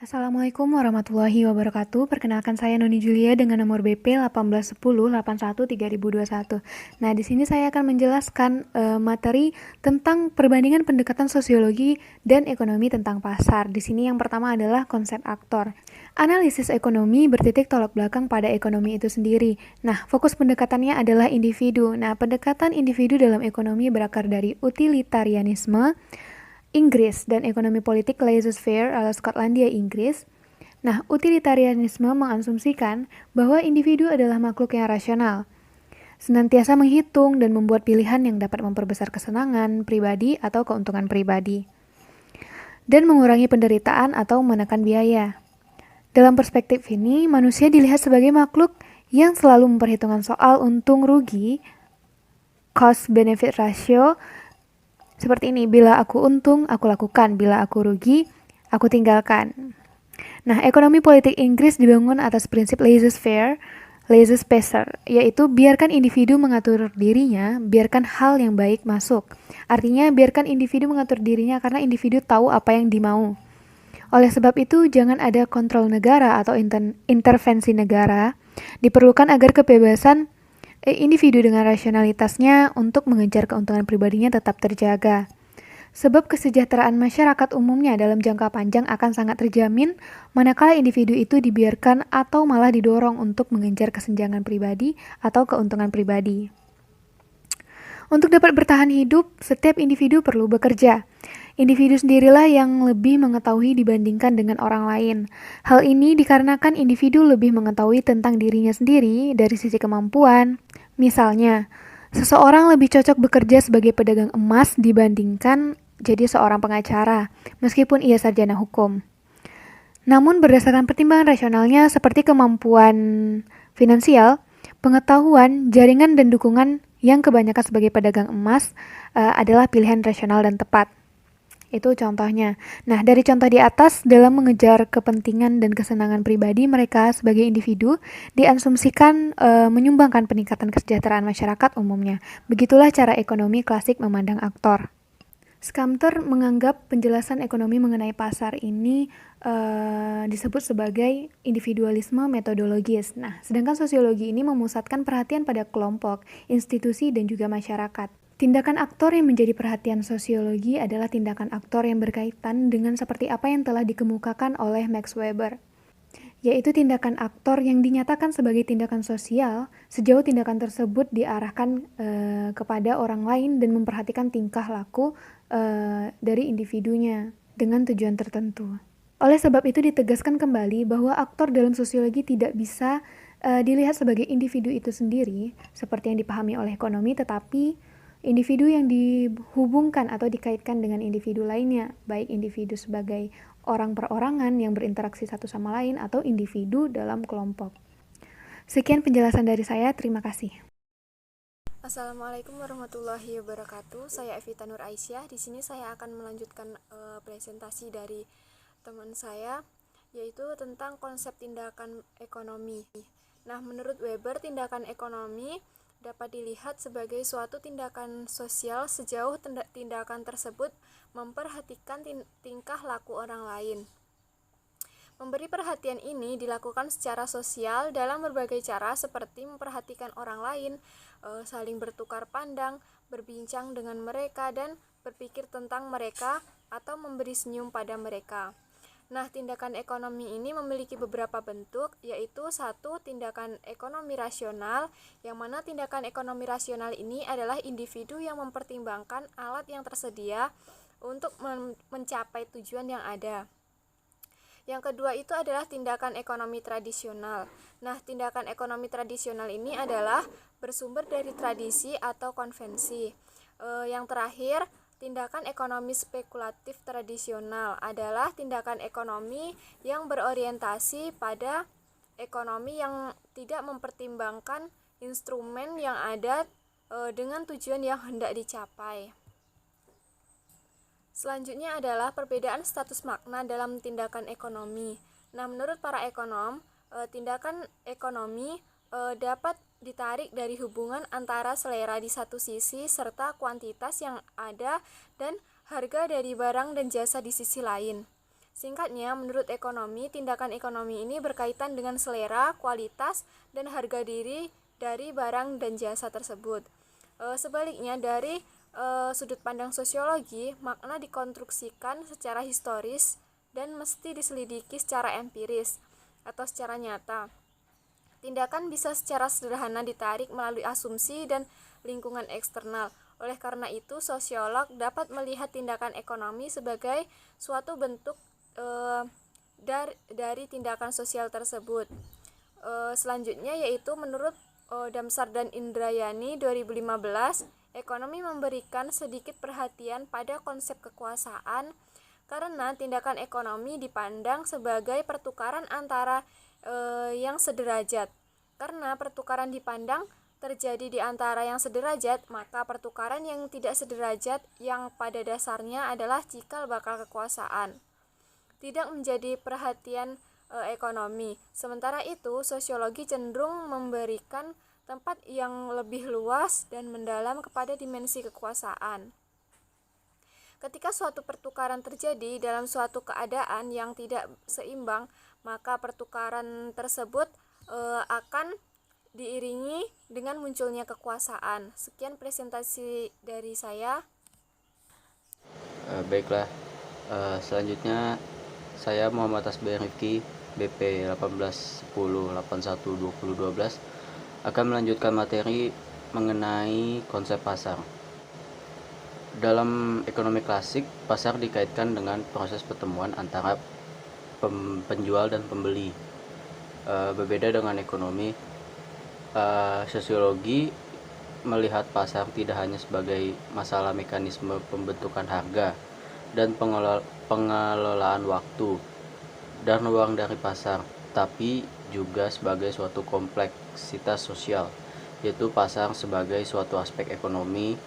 Assalamualaikum warahmatullahi wabarakatuh. Perkenalkan saya Noni Julia dengan nomor BP 1810813021. Nah, di sini saya akan menjelaskan materi tentang perbandingan pendekatan sosiologi dan ekonomi tentang pasar. Di sini yang pertama adalah konsep aktor. Analisis ekonomi bertitik tolak belakang pada ekonomi itu sendiri. Nah, fokus pendekatannya adalah individu. Nah, pendekatan individu dalam ekonomi berakar dari utilitarianisme Inggris dan ekonomi politik laissez-faire ala Skotlandia Inggris. Nah, utilitarianisme mengasumsikan bahwa individu adalah makhluk yang rasional, senantiasa menghitung dan membuat pilihan yang dapat memperbesar kesenangan pribadi atau keuntungan pribadi, dan mengurangi penderitaan atau menekan biaya. Dalam perspektif ini, manusia dilihat sebagai makhluk yang selalu memperhitungkan soal untung rugi, cost-benefit ratio. Seperti ini, bila aku untung, aku lakukan. Bila aku rugi, aku tinggalkan. Nah, ekonomi politik Inggris dibangun atas prinsip laissez-faire, laissez-passer, yaitu biarkan individu mengatur dirinya, biarkan hal yang baik masuk. Artinya, biarkan individu mengatur dirinya karena individu tahu apa yang dimau. Oleh sebab itu, jangan ada kontrol negara atau intervensi negara. Diperlukan agar kebebasan individu dengan rasionalitasnya untuk mengejar keuntungan pribadinya tetap terjaga. Sebab kesejahteraan masyarakat umumnya dalam jangka panjang akan sangat terjamin manakala individu itu dibiarkan atau malah didorong untuk mengejar kesenjangan pribadi atau keuntungan pribadi. Untuk dapat bertahan hidup, setiap individu perlu bekerja. Individu sendirilah yang lebih mengetahui dibandingkan dengan orang lain. Hal ini dikarenakan individu lebih mengetahui tentang dirinya sendiri dari sisi kemampuan. Misalnya, seseorang lebih cocok bekerja sebagai pedagang emas dibandingkan jadi seorang pengacara, meskipun ia sarjana hukum. Namun berdasarkan pertimbangan rasionalnya seperti kemampuan finansial, pengetahuan, jaringan, dan dukungan yang kebanyakan sebagai pedagang emas adalah pilihan rasional dan tepat. Itu contohnya. Nah, dari contoh di atas, dalam mengejar kepentingan dan kesenangan pribadi mereka sebagai individu, diasumsikan menyumbangkan peningkatan kesejahteraan masyarakat umumnya. Begitulah cara ekonomi klasik memandang aktor. Scamter menganggap penjelasan ekonomi mengenai pasar ini disebut sebagai individualisme metodologis. Nah, sedangkan sosiologi ini memusatkan perhatian pada kelompok, institusi, dan juga masyarakat. Tindakan aktor yang menjadi perhatian sosiologi adalah tindakan aktor yang berkaitan dengan seperti apa yang telah dikemukakan oleh Max Weber, yaitu tindakan aktor yang dinyatakan sebagai tindakan sosial sejauh tindakan tersebut diarahkan kepada orang lain dan memperhatikan tingkah laku dari individunya dengan tujuan tertentu. Oleh sebab itu ditegaskan kembali bahwa aktor dalam sosiologi tidak bisa dilihat sebagai individu itu sendiri seperti yang dipahami oleh ekonomi, tetapi individu yang dihubungkan atau dikaitkan dengan individu lainnya, baik individu sebagai orang perorangan yang berinteraksi satu sama lain atau individu dalam kelompok. Sekian penjelasan dari saya, terima kasih. Assalamualaikum warahmatullahi wabarakatuh. Saya Evita Nur Aisyah. Di sini saya akan melanjutkan presentasi dari teman saya, yaitu tentang konsep tindakan ekonomi. Nah, menurut Weber, tindakan ekonomi dapat dilihat sebagai suatu tindakan sosial sejauh tindakan tersebut memperhatikan tingkah laku orang lain. Memberi perhatian ini dilakukan secara sosial dalam berbagai cara seperti memperhatikan orang lain, saling bertukar pandang, berbincang dengan mereka, dan berpikir tentang mereka atau memberi senyum pada mereka. Nah, tindakan ekonomi ini memiliki beberapa bentuk, yaitu satu, tindakan ekonomi rasional, yang mana tindakan ekonomi rasional ini adalah individu yang mempertimbangkan alat yang tersedia untuk mencapai tujuan yang ada. Yang kedua itu adalah tindakan ekonomi tradisional. Nah, tindakan ekonomi tradisional ini adalah bersumber dari tradisi atau konvensi. Yang terakhir, tindakan ekonomi spekulatif tradisional adalah tindakan ekonomi yang berorientasi pada ekonomi yang tidak mempertimbangkan instrumen yang ada dengan tujuan yang hendak dicapai. Selanjutnya adalah perbedaan status makna dalam tindakan ekonomi. Nah, menurut para ekonom, tindakan ekonomi dapat ditarik dari hubungan antara selera di satu sisi serta kuantitas yang ada dan harga dari barang dan jasa di sisi lain. Singkatnya, menurut ekonomi, tindakan ekonomi ini berkaitan dengan selera, kualitas, dan harga diri dari barang dan jasa tersebut. Sebaliknya, dari sudut pandang sosiologi, makna dikonstruksikan secara historis dan mesti diselidiki secara empiris atau secara nyata. Tindakan bisa secara sederhana ditarik melalui asumsi dan lingkungan eksternal. Oleh karena itu, sosiolog dapat melihat tindakan ekonomi sebagai suatu bentuk dari tindakan sosial tersebut. Selanjutnya yaitu menurut Damsar dan Indrayani 2015, ekonomi memberikan sedikit perhatian pada konsep kekuasaan karena tindakan ekonomi dipandang sebagai pertukaran antara yang sederajat. Karena pertukaran dipandang terjadi di antara yang sederajat, maka pertukaran yang tidak sederajat yang pada dasarnya adalah cikal bakal kekuasaan tidak menjadi perhatian ekonomi. Sementara itu, sosiologi cenderung memberikan tempat yang lebih luas dan mendalam kepada dimensi kekuasaan. Ketika suatu pertukaran terjadi dalam suatu keadaan yang tidak seimbang, maka pertukaran tersebut akan diiringi dengan munculnya kekuasaan. Sekian presentasi dari saya. Baiklah, selanjutnya saya Muhammad Tasbih Rifki, BP 1810812012 akan melanjutkan materi mengenai konsep pasar. Dalam ekonomi klasik, pasar dikaitkan dengan proses pertemuan antara penjual dan pembeli. Berbeda dengan ekonomi, sosiologi melihat pasar tidak hanya sebagai masalah mekanisme pembentukan harga dan pengelolaan waktu dan ruang dari pasar, tapi juga sebagai suatu kompleksitas sosial, yaitu pasar sebagai suatu aspek ekonomi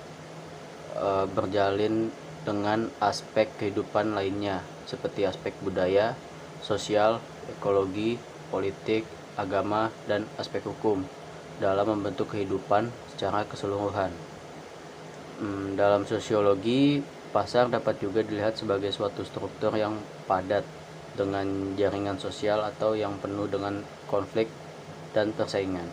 berjalin dengan aspek kehidupan lainnya seperti aspek budaya, sosial, ekologi, politik, agama, dan aspek hukum dalam membentuk kehidupan secara keseluruhan. Dalam sosiologi, pasar dapat juga dilihat sebagai suatu struktur yang padat dengan jaringan sosial atau yang penuh dengan konflik dan persaingan.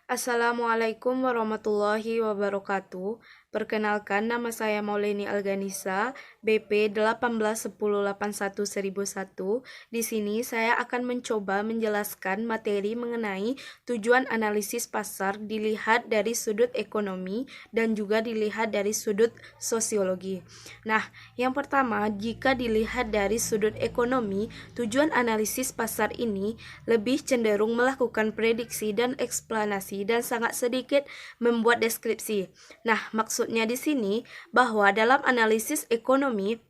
Assalamualaikum warahmatullahi wabarakatuh. Perkenalkan, nama saya Mauleni Alganisa, BP 181081101. Di sini saya akan mencoba menjelaskan materi mengenai tujuan analisis pasar dilihat dari sudut ekonomi dan juga dilihat dari sudut sosiologi. Nah, yang pertama, jika dilihat dari sudut ekonomi, tujuan analisis pasar ini lebih cenderung melakukan prediksi dan eksplanasi dan sangat sedikit membuat deskripsi. Nah, maksudnya di sini bahwa dalam analisis ekonomi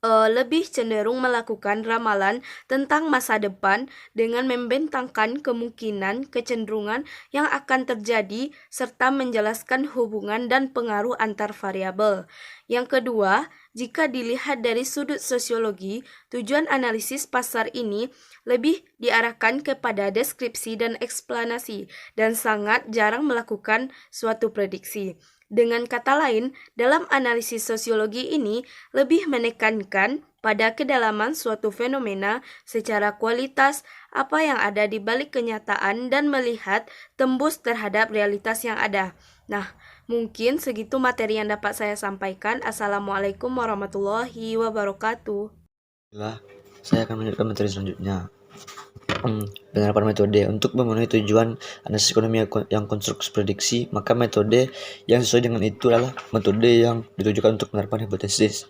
lebih cenderung melakukan ramalan tentang masa depan dengan membentangkan kemungkinan kecenderungan yang akan terjadi serta menjelaskan hubungan dan pengaruh antar variabel. Yang kedua, jika dilihat dari sudut sosiologi, tujuan analisis pasar ini lebih diarahkan kepada deskripsi dan eksplanasi dan sangat jarang melakukan suatu prediksi. Dengan kata lain, dalam analisis sosiologi ini lebih menekankan pada kedalaman suatu fenomena secara kualitas apa yang ada di balik kenyataan dan melihat tembus terhadap realitas yang ada. Nah, mungkin segitu materi yang dapat saya sampaikan. Assalamualaikum warahmatullahi wabarakatuh. Saya akan melanjutkan materi selanjutnya. Penerapan metode untuk memenuhi tujuan analisis ekonomi yang konstruksi prediksi, maka metode yang sesuai dengan itu adalah metode yang ditujukan untuk penerapan hipotesis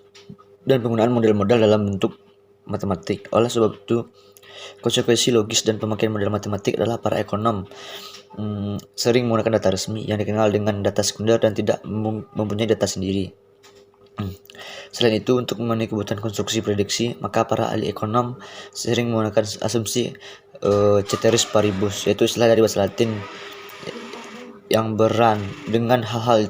dan penggunaan model-model dalam bentuk matematik. Oleh sebab itu, konsekuensi logis dan pemakaian model matematik adalah para ekonom sering menggunakan data resmi yang dikenal dengan data sekunder dan tidak mempunyai data sendiri. Selain itu, untuk memenuhi kebutuhan konstruksi prediksi, maka para ahli ekonom sering menggunakan asumsi ceteris paribus, yaitu istilah dari bahasa Latin yang beran dengan hal-hal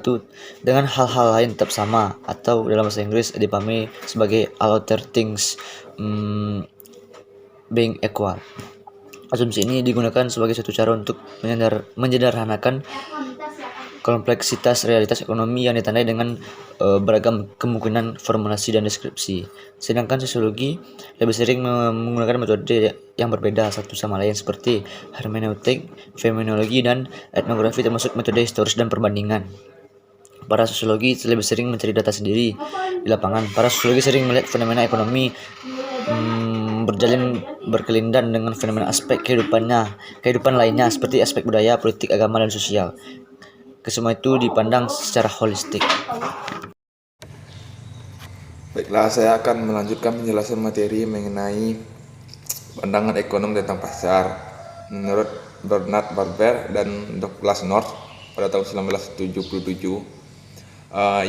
lain tetap sama, atau dalam bahasa Inggris dipahami sebagai all other things being equal. Asumsi ini digunakan sebagai suatu cara untuk menyederhanakan kompleksitas realitas ekonomi yang ditandai dengan beragam kemungkinan formulasi dan deskripsi. Sedangkan sosiologi lebih sering menggunakan metode yang berbeda satu sama lain seperti hermeneutik, fenomenologi, dan etnografi termasuk metode historis dan perbandingan. Para sosiologi lebih sering mencari data sendiri di lapangan. Para sosiologi sering melihat fenomena ekonomi berkelindan dengan fenomena aspek kehidupan lainnya seperti aspek budaya, politik, agama, dan sosial. Kesemua itu dipandang secara holistik. Baiklah, saya akan melanjutkan penjelasan materi mengenai pandangan ekonom tentang pasar. Menurut Bernard Barber dan Douglas North pada tahun 1977,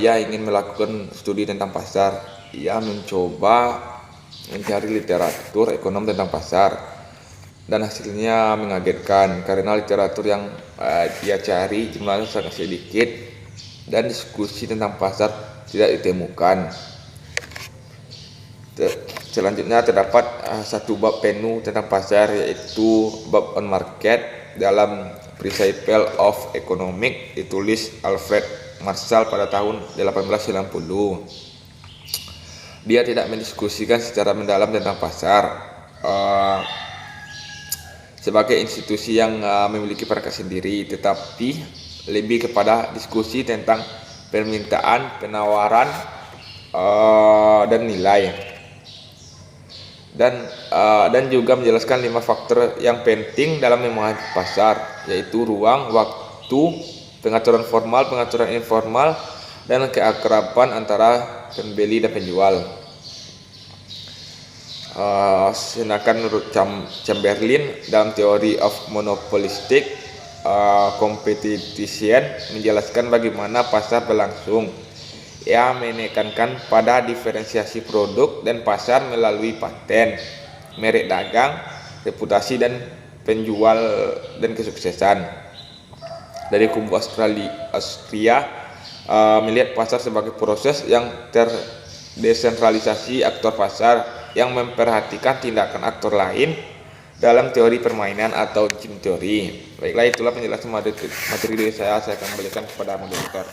ia ingin melakukan studi tentang pasar. Ia mencoba mencari literatur ekonom tentang pasar, dan hasilnya mengagetkan karena literatur yang dia cari jumlahnya sangat sedikit dan diskusi tentang pasar tidak ditemukan. Selanjutnya terdapat satu bab penuh tentang pasar, yaitu bab on market dalam Principles of Economics, ditulis Alfred Marshall pada tahun 1890. Dia tidak mendiskusikan secara mendalam tentang pasar sebagai institusi yang memiliki perangkat sendiri, tetapi lebih kepada diskusi tentang permintaan, penawaran, dan nilai, dan juga menjelaskan 5 faktor yang penting dalam memahami pasar, yaitu ruang, waktu, pengaturan formal, pengaturan informal, dan keakraban antara pembeli dan penjual. Sedangkan menurut Chamberlain dalam Theory of Monopolistic Competition menjelaskan bagaimana pasar berlangsung. Ia menekankan pada diferensiasi produk dan pasar melalui paten, merek dagang, reputasi, dan penjual, dan kesuksesan. Dari kubu Austria melihat pasar sebagai proses yang terdesentralisasi aktor pasar yang memperhatikan tindakan aktor lain dalam teori permainan atau game teori. Baiklah, itulah penjelasan materi dari saya akan kembalikan kepada moderator.